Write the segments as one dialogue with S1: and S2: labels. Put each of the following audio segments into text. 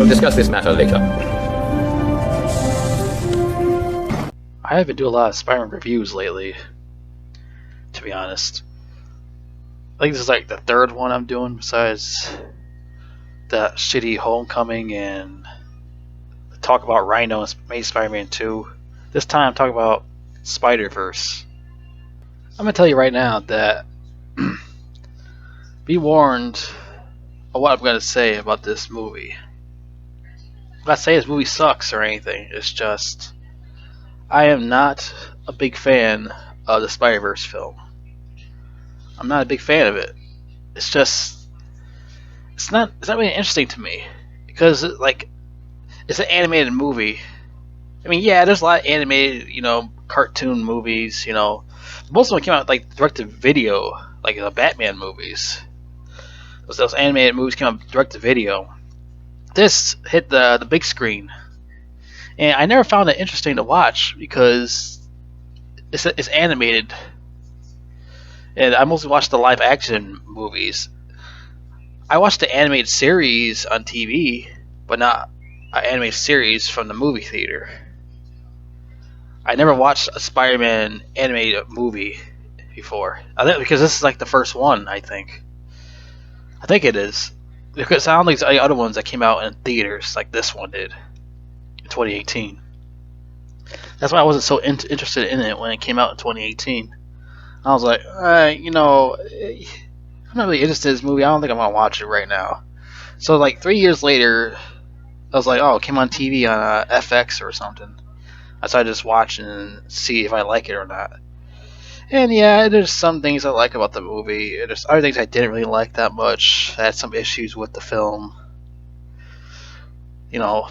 S1: will discuss this matter later.
S2: I haven't do a lot of Spider-Man reviews lately, to be honest. I think this is like the third one I'm doing besides that shitty Homecoming and talk about Rhino and Amazing Spider-Man 2. This time I'm talking about Spider-Verse. I'm going to tell you right now that be warned of what I'm going to say about this movie. I'm not saying this movie sucks or anything. It's just I am not a big fan of the Spider-Verse film. I'm not a big fan of it. It's just it's not really interesting to me because it's an animated movie. I mean, yeah, there's a lot of animated, cartoon movies. Most of them came out like direct to video, like the Batman movies. Those animated movies came out direct to video. This hit the big screen, and I never found it interesting to watch because it's animated, and I mostly watch the live action movies. I watched the animated series on TV, but not an animated series from the movie theater. I never watched a Spider-Man animated movie before. I think because this is like the first one. I think it is because I don't think there's any other ones that came out in theaters like this one did in 2018. That's why I wasn't so interested in it when it came out in 2018. I was like, I'm not really interested in this movie. I don't think I'm gonna watch it right now. So like 3 years later, I was like, oh, it came on TV on FX or something. I started just watching and see if I like it or not. And yeah, there's some things I like about the movie. There's other things I didn't really like that much. I had some issues with the film. Yeah,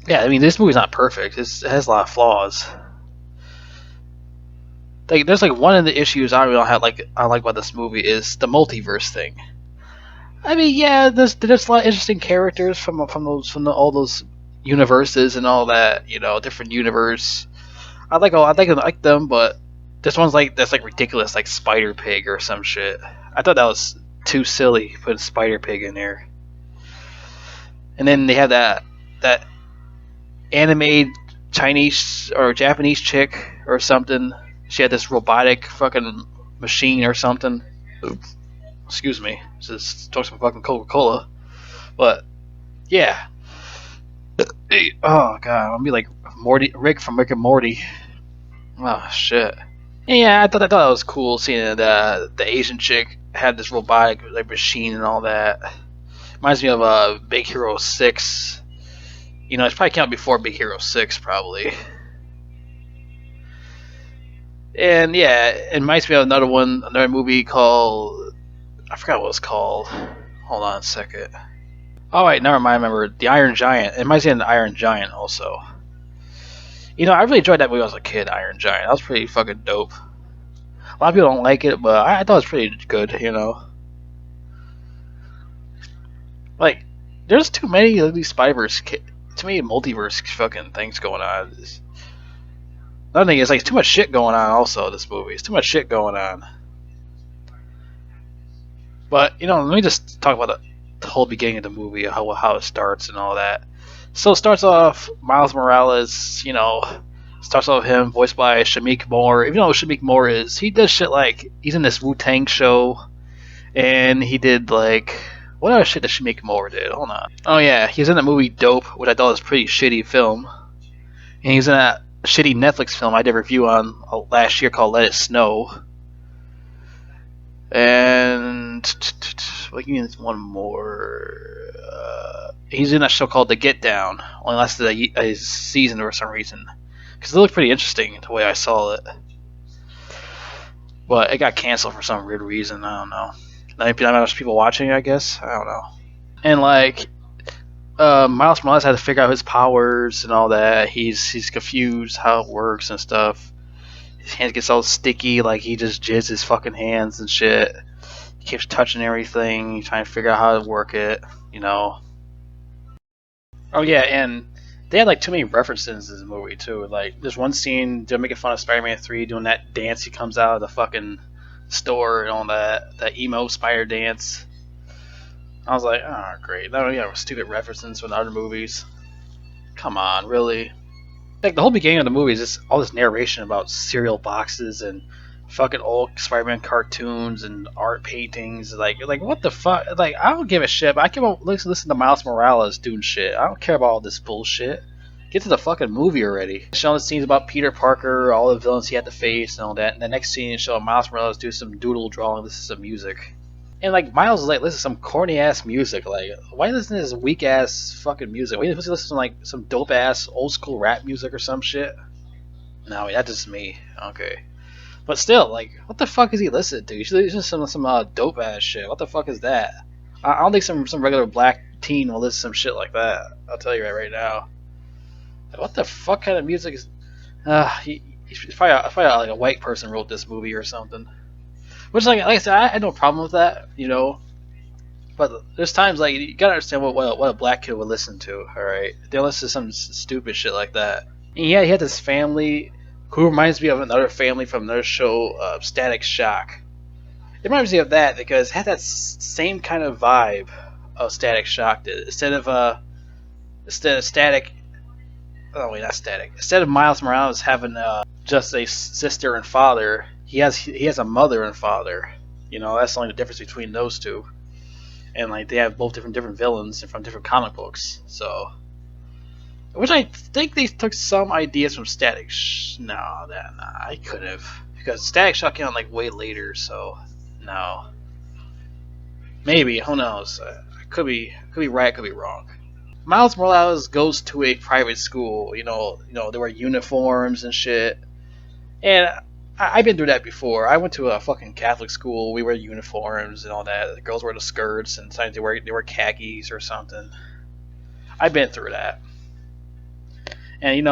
S2: I mean, this movie's not perfect. It has a lot of flaws. There's one of the issues I like about this movie is the multiverse thing. I mean, yeah, there's a lot of interesting characters from all those universes and all that. Different universe. I like them, but this one's that's ridiculous, like Spider Pig or some shit. I thought that was too silly putting Spider Pig in there. And then they have that animated Chinese or Japanese chick or something. She had this robotic fucking machine or something. Oops. Excuse me. Just talk some fucking Coca-Cola. But yeah. Oh god, I'm gonna be like Rick from Rick and Morty. Oh shit. Yeah, I thought that was cool seeing the Asian chick had this robotic machine and all that. Reminds me of Big Hero 6. It's probably came out before Big Hero 6 probably. And yeah, it reminds me of another movie called, I forgot what it was called. Hold on a second. Oh wait, never mind. I remember The Iron Giant. It reminds me of The Iron Giant also. I really enjoyed that movie when I was a kid. Iron Giant. That was pretty fucking dope. A lot of people don't like it, but I thought it was pretty good. There's too many of these Spider-Verse, too many multiverse fucking things going on. Another thing is too much shit going on. Also, this movie, it's too much shit going on. But let me just talk about the whole beginning of the movie, how it starts and all that. So it starts off Miles Morales. Starts off him voiced by Shamik Moore. Even though Shamik Moore he does shit like he's in this Wu-Tang show, and he did what other shit that Shamik Moore did? Hold on. Oh yeah, he was in that movie Dope, which I thought was a pretty shitty film, and he's in that shitty Netflix film I did a review on last year called Let It Snow. And one more. He's in that show called The Get Down. Only lasted a season for some reason, because it looked pretty interesting the way I saw it. But it got canceled for some weird reason. I don't know. Not much people watching, I guess. I don't know. And Miles Morales had to figure out his powers and all that. He's confused how it works and stuff. His hands gets all sticky, he just jizzes his fucking hands and shit. He keeps touching everything, trying to figure out how to work it. Oh yeah, and they had too many references in this movie too. There's one scene they're making fun of Spider-Man 3 doing that dance. He comes out of the fucking store and all that emo spider dance. I was like, oh, great. Now we have stupid references from other movies. Come on, really? Like the whole beginning of the movie is just all this narration about cereal boxes and fucking old Spider-Man cartoons and art paintings. Like what the fuck? Like I don't give a shit. But I can listen to Miles Morales doing shit. I don't care about all this bullshit. Get to the fucking movie already. Showing the scenes about Peter Parker, all the villains he had to face, and all that. And the next scene is showing Miles Morales do some doodle drawing. This is some music. And like Miles is like, listen to some corny ass music. Like, why listen to this weak ass fucking music? Why you listen to like some dope ass old school rap music or some shit? No, that's just me. Okay, but still, like, what the fuck is he listening to? You should listen to some dope ass shit. What the fuck is that? I don't think some regular black teen will listen to some shit like that. I'll tell you right now. Like, what the fuck kind of music is? He's probably like a white person wrote this movie or something. Which, like I said, I had no problem with that, you know. But there's times like you gotta understand what a black kid would listen to. All right, they listen to some stupid shit like that. And yeah, he had this family who reminds me of another family from another show, Static Shock. It reminds me of that because it had that same kind of vibe of Static Shock did. Instead of Static, oh wait, not Static. Instead of Miles Morales having just a sister and father, he has a mother and father. You know, that's only the difference between those two. And like they have both different villains from different comic books. So, which I think they took some ideas from Static. No, I could have because Static Shock came out like way later. So, no, maybe who knows? I could be right, could be wrong. Miles Morales goes to a private school. There were uniforms and shit. And I've been through that before. I went to a fucking Catholic school. We wear uniforms and all that. The girls wear the skirts, and sometimes they wear khakis or something. I've been through that, and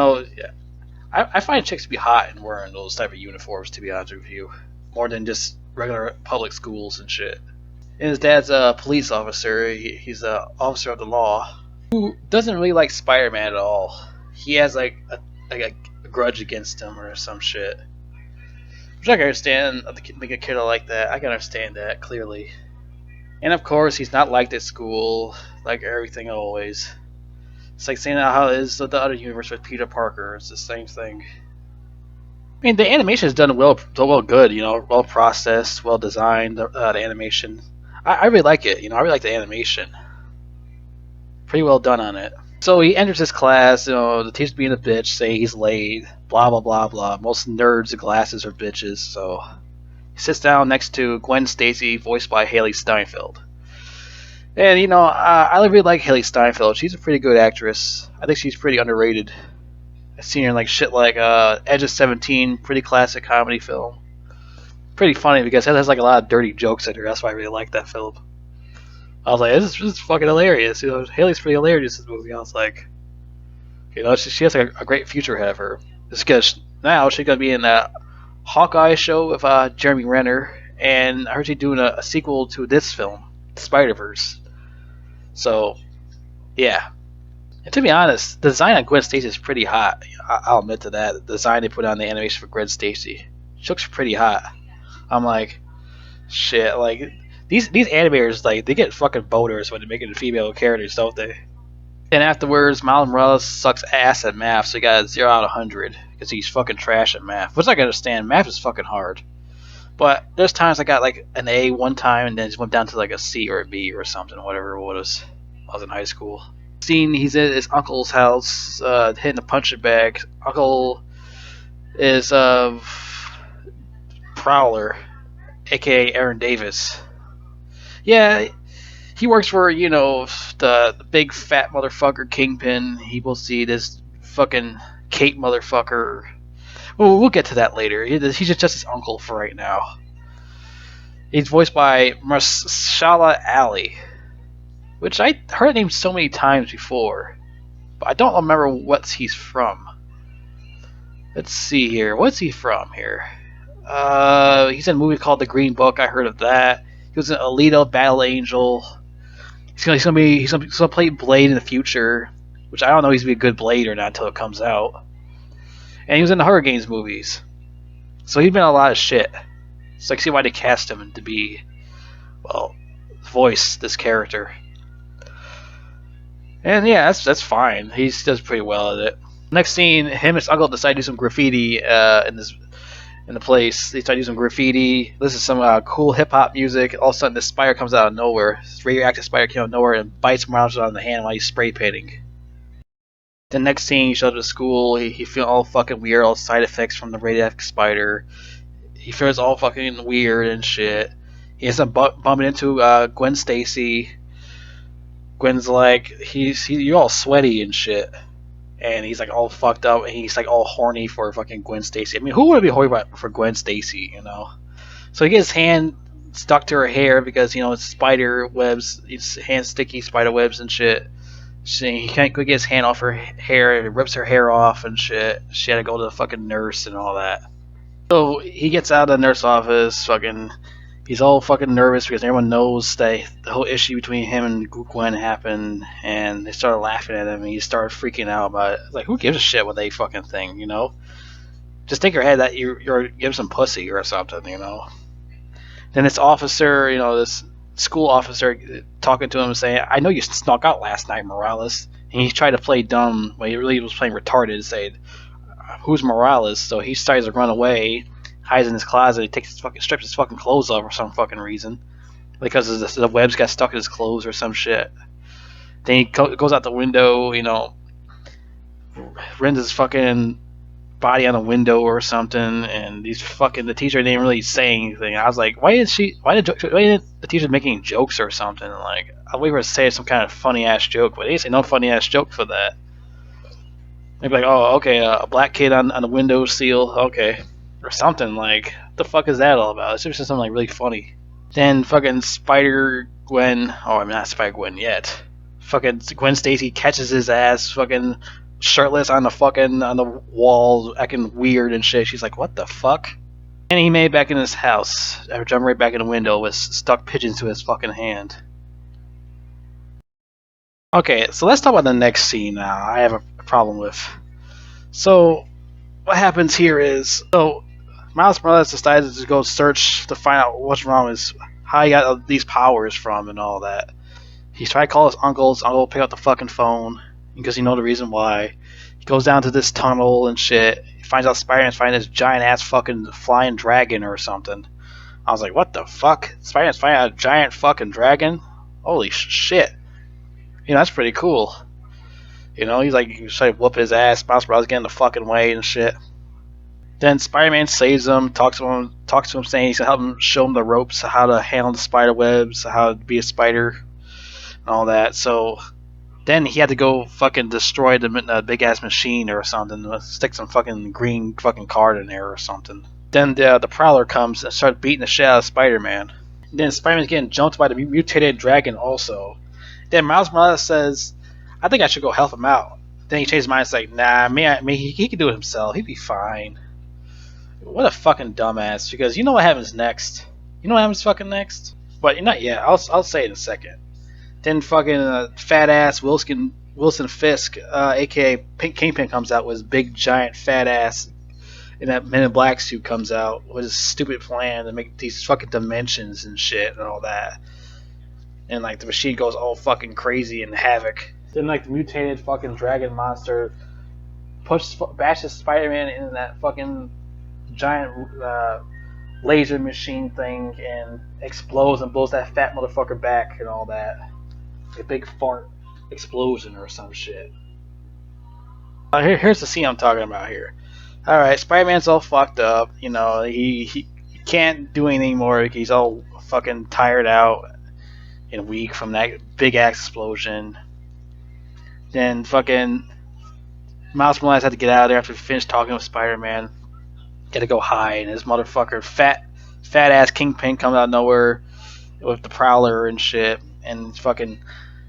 S2: I find chicks to be hot in wearing those type of uniforms. To be honest with you, more than just regular public schools and shit. And his dad's a police officer. He's a officer of the law who doesn't really like Spider-Man at all. He has like a grudge against him or some shit. Which I can understand, like a kid like that. I can understand that clearly. And of course, he's not liked at school, like everything always. It's like saying how it is with the other universe with Peter Parker. It's the same thing. I mean, the animation is done well good. Well processed, well designed. The animation, I really like it. I really like the animation. Pretty well done on it. So he enters his class, the teacher's being a bitch, saying he's late, blah blah blah blah. Most nerds with glasses are bitches, so he sits down next to Gwen Stacy, voiced by Haley Steinfeld. And I really like Haley Steinfeld. She's a pretty good actress. I think she's pretty underrated. I've seen her in like shit like Edge of 17, pretty classic comedy film. Pretty funny because it has like a lot of dirty jokes in her. That's why I really like that film. I was like, this is fucking hilarious. Haley's pretty hilarious in this movie. I was like, she has like a great future ahead of her. Just because now she's gonna be in that Hawkeye show with Jeremy Renner, and I heard she's doing a sequel to this film, Spider-Verse. So, yeah. And to be honest, the design on Gwen Stacy is pretty hot. I'll admit to that. The design they put on the animation for Gwen Stacy, she looks pretty hot. I'm like, shit, like. These animators, like, they get fucking boners when they make it female characters, don't they? And afterwards, Miles Morales sucks ass at math, so he got a 0 out of 100 because he's fucking trash at math. Which I can understand. Math is fucking hard. But there's times I got like an A one time and then just went down to like a C or a B or something, whatever it was. I was in high school. Scene, he's at his uncle's house, hitting a punching bag. Uncle is Prowler, aka Aaron Davis. Yeah, he works for, the big fat motherfucker Kingpin. He will see this fucking Kate motherfucker. Well, we'll get to that later. He's just his uncle for right now. He's voiced by Mahershala Ali, which I heard the name so many times before, but I don't remember what he's from. Let's see here. What's he from here? He's in a movie called The Green Book. I heard of that. He was in Alita: Battle Angel. He's gonna play Blade in the future, which I don't know if he's gonna be a good Blade or not until it comes out. And he was in the Hunger Games movies, so he's been in a lot of shit. So I can see why they cast him to be, well, voice this character. And yeah, that's fine. He does pretty well at it. Next scene, him and his uncle decide to do some graffiti in the place. They start using graffiti. Listen to some cool hip hop music. All of a sudden, this spider comes out of nowhere. This radioactive spider comes out of nowhere and bites Miles on the hand while he's spray painting. The next scene, he shows up to school. He feels all fucking weird, all side effects from the radioactive spider. He feels all fucking weird and shit. He ends up bumping into Gwen Stacy. Gwen's like, you're all sweaty and shit. And he's like all fucked up, and he's like all horny for fucking Gwen Stacy. I mean, who would be horny for Gwen Stacy, you know? So he gets his hand stuck to her hair because it's spider webs, it's hand sticky spider webs and shit. He can't get his hand off her hair, it rips her hair off and shit. She had to go to the fucking nurse and all that. So he gets out of the nurse office, fucking. He's all fucking nervous because everyone knows that the whole issue between him and Gwen happened, and they started laughing at him, and he started freaking out about it. Like, who gives a shit what they fucking think, you know? Just think your head that you're give some pussy or something, you know? Then this officer, this school officer, talking to him saying, "I know you snuck out last night, Morales." And he tried to play dumb, but he really was playing retarded, saying, "Who's Morales?" So he tries to run away, hides in his closet. He strips his fucking clothes off for some fucking reason, because the webs got stuck in his clothes or some shit. Then he goes out the window, rends his fucking body on a window or something, and the teacher didn't really say anything. I was like, why didn't the teacher making jokes or something? Like, I wait for her to say some kind of funny ass joke, but they didn't say no funny ass joke for that. They'd be like, oh, okay, a black kid on the window seal, okay, or something. Like, what the fuck is that all about? It's just something like really funny. Then fucking Spider Gwen, oh, I'm not Spider Gwen yet. Fucking Gwen Stacy catches his ass, fucking shirtless on the wall, acting weird and shit. She's like, what the fuck? And he made it back in his house. After jumping right back in the window with stuck pigeons to his fucking hand. Okay, so let's talk about the next scene now. I have a problem with. So, what happens here is, Miles Morales decided to go search to find out what's wrong with how he got these powers from and all that. He tried to call his uncle. His uncle will pick up the fucking phone because he knows the reason why. He goes down to this tunnel and shit. He finds out Spider-Man's finding this giant ass fucking flying dragon or something. I was like, what the fuck? Spider-Man's finding out a giant fucking dragon? Holy shit. That's pretty cool. He's like, he's trying to whoop his ass. Miles Morales getting the fucking way and shit. Then Spider-Man saves him, talks to him, saying he's gonna help him, show him the ropes, how to handle the spider webs, how to be a spider, and all that. So then he had to go fucking destroy the big ass machine or something, stick some fucking green fucking card in there or something. Then the Prowler comes and starts beating the shit out of Spider-Man. Then Spider-Man's getting jumped by the mutated dragon also. Then Miles Morales says, I think I should go help him out. Then he changes his mind. It's like, nah, he can do it himself. He'd be fine. What a fucking dumbass. Because you know what happens next. You know what happens fucking next? But not yet. I'll say it in a second. Then fucking fat ass Wilson Fisk, aka Kingpin, comes out with his big giant fat ass, and that Men in Black suit comes out with his stupid plan to make these fucking dimensions and shit and all that. And like the machine goes all fucking crazy and havoc. Then like the mutated fucking dragon monster bashes Spider-Man into that fucking giant laser machine thing and explodes and blows that fat motherfucker back and all that. A big fart explosion or some shit. Here's the scene I'm talking about here. Alright, Spider-Man's all fucked up. He can't do anything more. He's all fucking tired out and weak from that big ass explosion. Then fucking Miles Morales had to get out of there after he finished talking with Spider-Man. Got to go hide, and this motherfucker, fat ass Kingpin, comes out of nowhere with the Prowler and shit, and fucking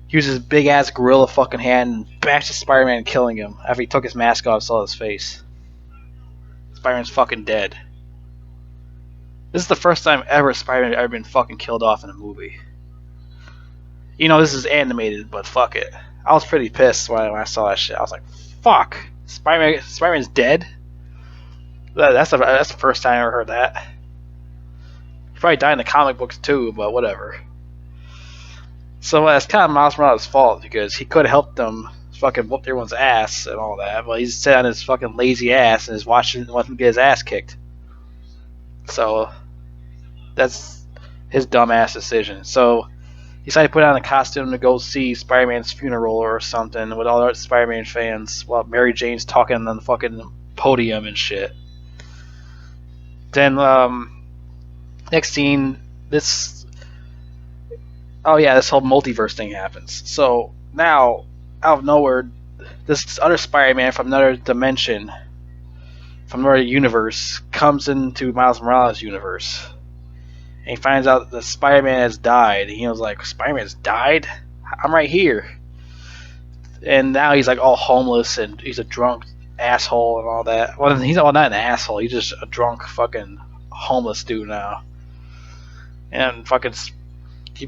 S2: uses his big ass gorilla fucking hand and bashes Spider-Man, killing him after he took his mask off and saw his face. Spider-Man's fucking dead. This is the first time ever Spider-Man ever been fucking killed off in a movie. This is animated, but fuck it. I was pretty pissed when I saw that shit. I was like, fuck, Spider-Man's dead? That's the first time I ever heard that. He probably died in the comic books too, but whatever. So it's kind of Miles Morales' fault because he could have helped them fucking whoop everyone's ass and all that, but he's sitting on his fucking lazy ass and is watching him get his ass kicked. So that's his dumbass decision. So he decided to put on a costume to go see Spider-Man's funeral or something with all the Spider-Man fans while Mary Jane's talking on the fucking podium and shit. Then next scene, this this whole multiverse thing happens. So now, out of nowhere, this other Spider-Man from another dimension, from another universe, comes into Miles Morales' universe. And he finds out that Spider-Man has died. And he was like, Spider-Man's died? I'm right here. And now he's like all homeless and he's a drunk asshole and all that. Well, he's not an asshole. He's just a drunk fucking homeless dude now. And fucking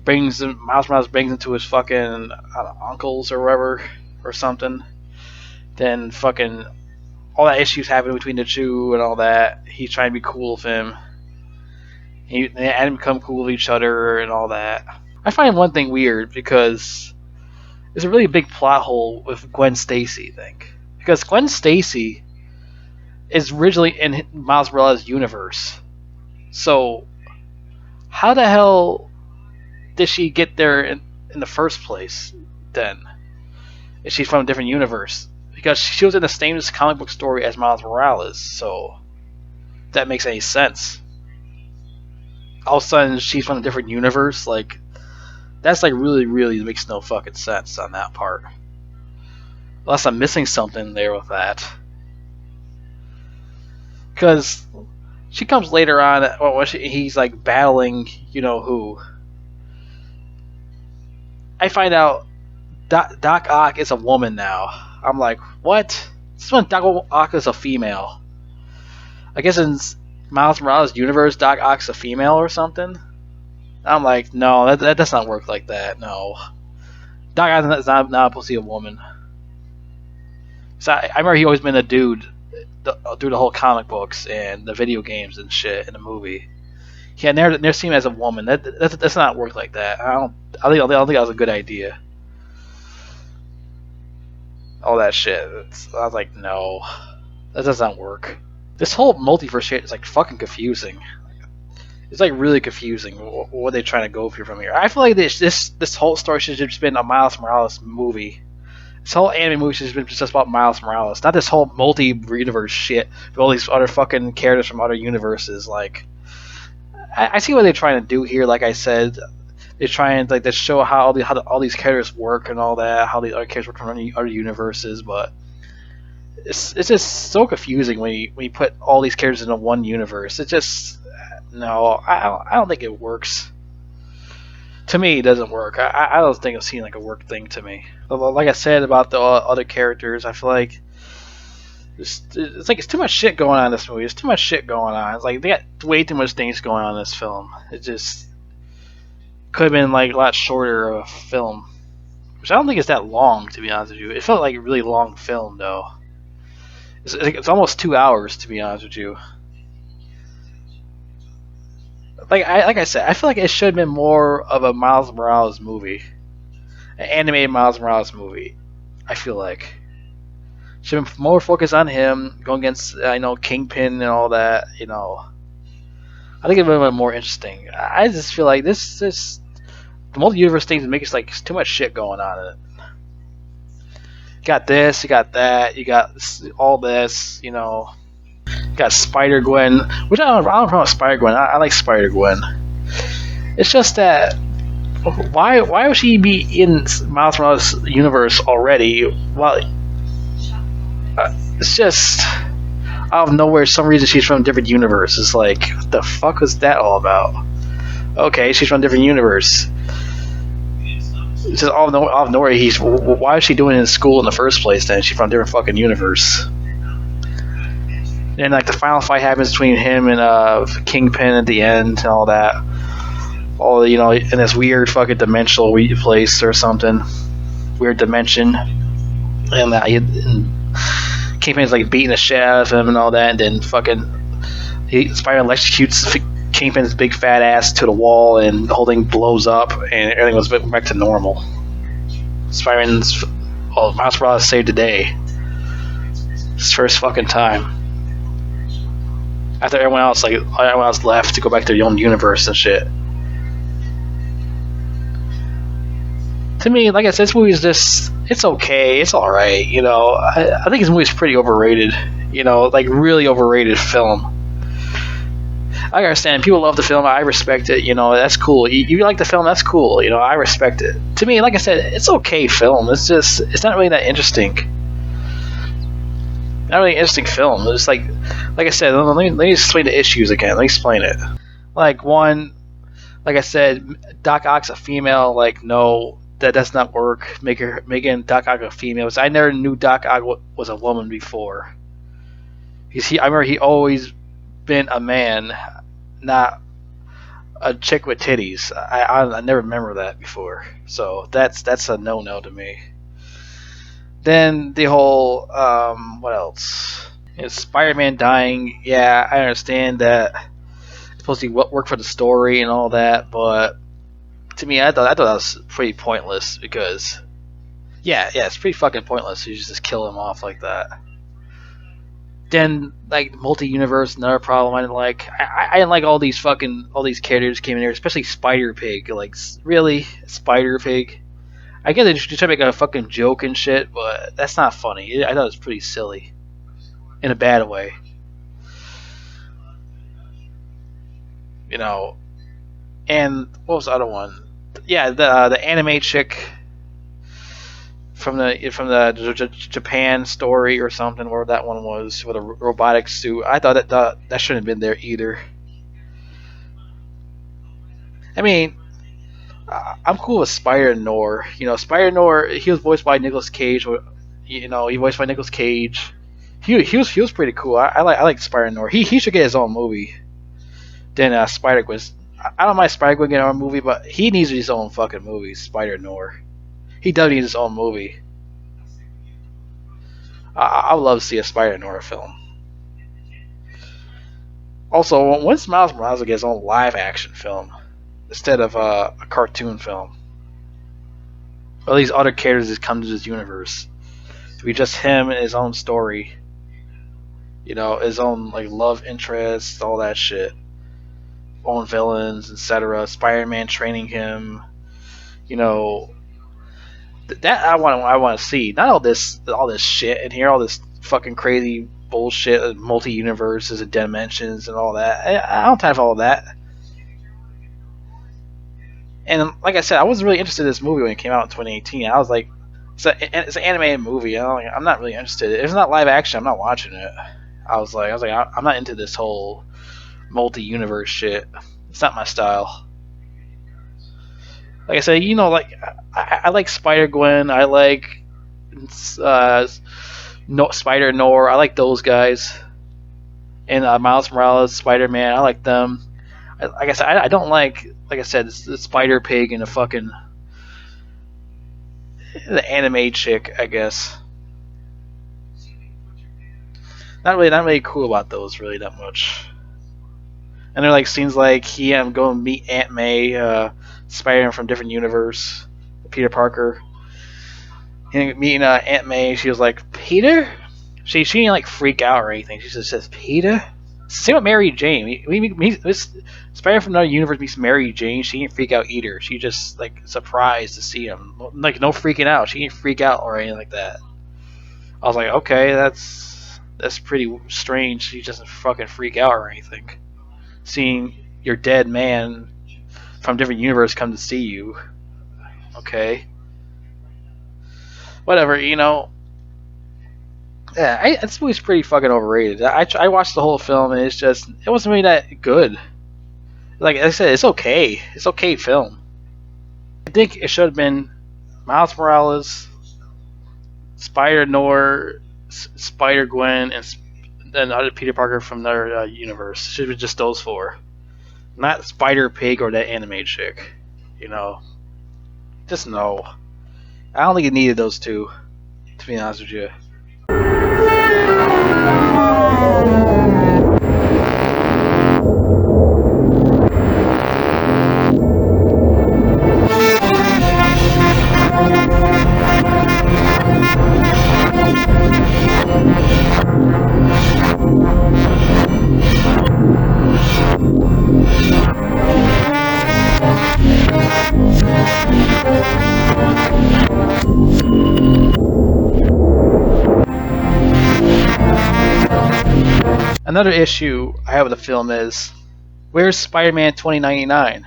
S2: Miles Morales brings him to his fucking uncles or whatever or something. Then fucking all that issues happen between the two and all that. He's trying to be cool with him. They become cool with each other and all that. I find one thing weird because there's a really big plot hole with Gwen Stacy, I think. Because Gwen Stacy is originally in Miles Morales' universe. So, how the hell did she get there in the first place then? If she's from a different universe. Because she was in the same comic book story as Miles Morales, so if that makes any sense. All of a sudden she's from a different universe, like that's like really makes no fucking sense on that part. Unless I'm missing something there with that. Because she comes later on, he's like battling, you know who. I find out Doc Ock is a woman now. I'm like, what? This one Doc Ock is a female. I guess in Miles Morales' universe, Doc Ock's a female or something. I'm like, no, that does not work like that. No, Doc Ock is not supposed to be a woman. So I remember he always been a dude through the whole comic books and the video games and shit in the movie. He had never seen him as a woman. That's not work like that. I don't think that was a good idea. All that shit. I was like, no, that does not work. This whole multiverse shit is like fucking confusing. It's like really confusing. What are they trying to go for from here? I feel like this whole story should have just been a Miles Morales movie. This whole anime movie should have been just about Miles Morales, not this whole multi-universe shit with all these other fucking characters from other universes. Like, I see what they're trying to do here. Like I said, they're trying to show how all these characters work and all that, how the other characters work from other universes, but it's just so confusing when you put all these characters into one universe. It just I don't think it works. To me, it doesn't work. I don't think it seems like a work thing to me. Like I said about the other characters, I feel like it's too much shit going on in this movie. There's too much shit going on. It's like they got way too much things going on in this film. It just could have been like a lot shorter of a film, which I don't think it's that long, to be honest with you. It felt like a really long film though. It's almost 2 hours, to be honest with you. Like I said, I feel like it should have been more of a Miles Morales movie, an animated Miles Morales movie. I feel like should have been more focused on him going against Kingpin and all that. I think it would have been more interesting. I just feel like the multi-universe things make it like too much shit going on in it. You got this, you got that, you got all this, got Spider Gwen, which I don't know about Spider Gwen. I like Spider Gwen. It's just that why would she be in Miles Morales' universe already? Well, it's just out of nowhere. For some reason she's from a different universe. It's like, what the fuck was that all about? Okay, she's from a different universe. It's just out of nowhere. Why is she doing it in school in the first place? Then she's from a different fucking universe. And like the final fight happens between him and Kingpin at the end and all that. All in this weird fucking dimensional place or something, weird dimension, and Kingpin's like beating the shit out of him and all that, and then fucking Spider electrocutes Kingpin's big fat ass to the wall, and the whole thing blows up, and everything was back to normal. Spider-Man's, well, Miles Morales saved the day. His first fucking time. After everyone else left to go back to their own universe and shit. To me, like I said, this movie is just, it's okay, it's alright, you know. I think this movie's pretty overrated, you know, like really overrated film. I understand, people love the film, I respect it, you know, that's cool. You like the film, that's cool, you know, I respect it. To me, like I said, it's okay film, it's just, it's not really that interesting. Not really an interesting film, it's like I said, let me explain the issues again, let me explain it. Like, one, like I said, Doc Ock's a female, like, no, that does not work. Making Doc Ock a female. I never knew Doc Ock was a woman before. I remember he always been a man, not a chick with titties. I never remember that before. So that's a no to me. Then the whole what else? Spider-Man dying. Yeah, I understand that it's supposed to work for the story and all that, but to me, I thought that was pretty pointless because, yeah, it's pretty fucking pointless. You just kill him off like that. Then, like, multi-universe, another problem I didn't like. I didn't like all these characters came in here, especially Spider Pig. Like, really, Spider Pig. I get they just try to make a fucking joke and shit, but that's not funny. I thought it was pretty silly, in a bad way. You know, and what was the other one? Yeah, the anime chick from the Japan story or something, where that one was with a robotic suit. I thought that shouldn't have been there either. I mean, I'm cool with Spider Nor. You know, Spider Nor. He was voiced by Nicolas Cage. You know, he voiced by Nicolas Cage. He was pretty cool. I like Spider Nor. He should get his own movie. Then Spider Gwen. I don't mind Spider Gwen getting our movie, but he needs his own fucking movie. Spider Nor. He does need his own movie. I would love to see a Spider Nor film. Also, when's Miles Morales get his own live action film instead of a cartoon film? All these other characters that come to this universe. To be just him and his own story. You know, his own like love interests, all that shit. Own villains, etc. Spider-Man training him. You know, that I want to see. Not all this shit in here, all this fucking crazy bullshit, multi-universes and dimensions and all that. I don't have all of that. And like I said, I wasn't really interested in this movie when it came out in 2018. I was like, it's an animated movie. I'm not really interested. If it's not live action, I'm not watching it. I was like, I'm not into this whole multi-universe shit. It's not my style. Like I said, you know, like I like Spider Gwen. I like Spider Nor. I like those guys. And Miles Morales, Spider Man. I like them. Like I said, I don't like I said, the Spider Pig and the anime chick. I guess not really cool about those really that much. And they're like scenes like I'm going to meet Aunt May, Spider-Man from different universe, Peter Parker. And meeting Aunt May, she was like, Peter? She didn't like freak out or anything. She just says, Peter? Same with Mary Jane. Spider-Man from another universe meets Mary Jane. She didn't freak out either. She just like surprised to see him. Like no freaking out. She didn't freak out or anything like that. I was like, okay, that's pretty strange. She doesn't fucking freak out or anything. Seeing your dead man from a different universe come to see you. Okay. Whatever, you know. Yeah, this movie's pretty fucking overrated. I watched the whole film and it wasn't really that good. Like I said, it's okay. It's okay film. I think it should have been Miles Morales, Spider Nor, Spider Gwen, and then other Peter Parker from their universe. Should have been just those four. Not Spider Pig or that anime chick. You know. Just no. I don't think it needed those two, to be honest with you. Another issue I have with the film is, where's Spider-Man 2099?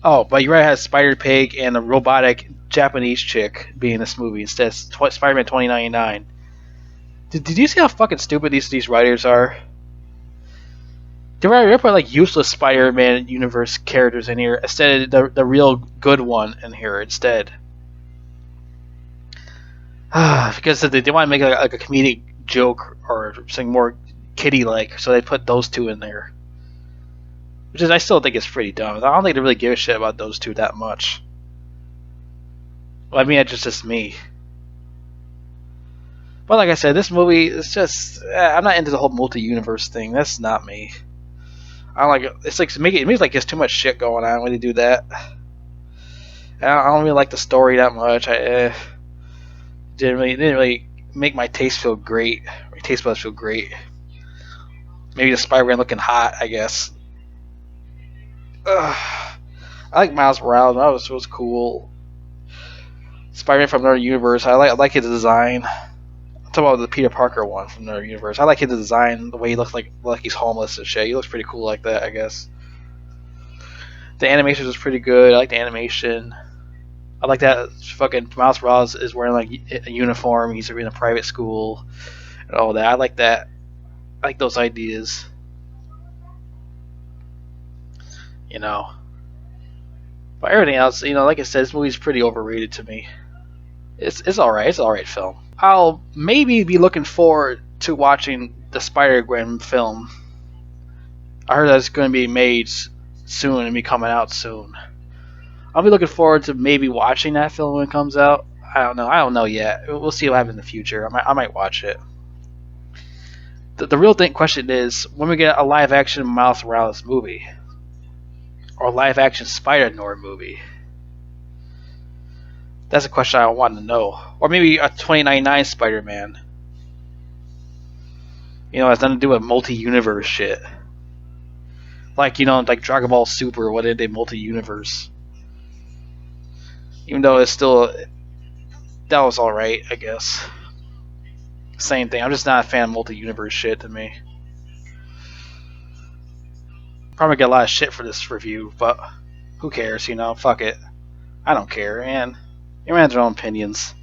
S2: Oh, but you right, has Spider Pig and a robotic Japanese chick being in this movie instead of Spider-Man 2099. Did you see how fucking stupid these writers are? They put like useless Spider-Man universe characters in here instead of the real good one in here instead. Because they want to make like a comedic joke or something more kiddie-like, so they put those two in there. Which is, I still think it's pretty dumb. I don't think they really give a shit about those two that much. Well, I mean, it's just me. But like I said, this movie is just... I'm not into the whole multi-universe thing. That's not me. I don't like it. It's like, it makes like there's too much shit going on when they do that. I don't really like the story that much. I didn't really make my taste feel great. My taste buds feel great. Maybe the Spider-Man looking hot, I guess. I like Miles Morales. It was cool. Spider-Man from another universe. I like his design. I'm talking about the Peter Parker one from another universe. I like his design, the way he looks like he's homeless and shit. He looks pretty cool like that, I guess. The animation was pretty good. I like the animation. I like that fucking Miles Morales is wearing like a uniform. He's in a private school and all that. I like that. I like those ideas. You know. But everything else, like I said, this movie's pretty overrated to me. It's alright. It's an alright film. I'll maybe be looking forward to watching the Spider-Gwen film. I heard that it's going to be made soon and be coming out soon. I'll be looking forward to maybe watching that film when it comes out. I don't know. I don't know yet. We'll see what happens in the future. I might watch it. The real question is, when we get a live-action Miles Morales movie, or a live-action Spider-Noir movie. That's a question I want to know. Or maybe a 2099 Spider-Man. It has nothing to do with multi-universe shit. Like Dragon Ball Super, what did they multi-universe? Even though it's still... That was alright, I guess. Same thing. I'm just not a fan of multi-universe shit to me. Probably get a lot of shit for this review, but who cares, Fuck it. I don't care, man. Everyone has their own opinions.